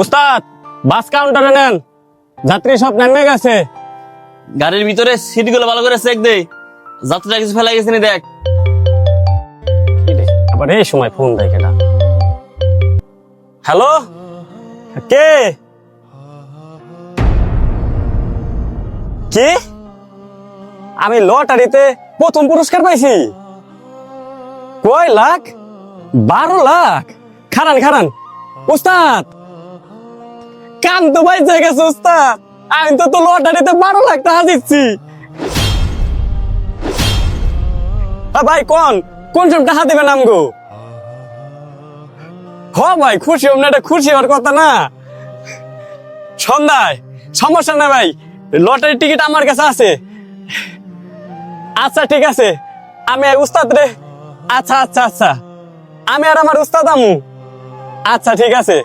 উস্তাদ, বাস কাউন্টারে নেন, যাত্রী সব নেমে গেছে। গাড়ির ভিতরে সিটগুলো ভালো করে চেক দে, যাত্রীরা কিছু ফেলা গেছে নি দেখ। আবার এই সময় ফোন দেয় কেটা? হ্যালো, কে? কি? আমি লটারিতে প্রথম পুরস্কার পাইছি। কয় লাখ? 12 লাখ? খারান খারান উস্তাদ, কাম তো ভাই গেছে উস্তাদ। আমি তো লটারিতে 12 লাখ টাকা দিচ্ছি। ভাই কোন কোন সব টাকা দেবেন আমগো? হ ভাই, খুশি হম না, এটা খুশি হওয়ার কথা না। সন্ধ্যায়, সমস্যা নাই ভাই, লটারির টিকিট আমার কাছে আছে। আচ্ছা ঠিক আছে, আমি উস্তাদ রে। আচ্ছা আচ্ছা আচ্ছা, আমি আর আমার উস্তাদ আমু। আচ্ছা ঠিক আছে।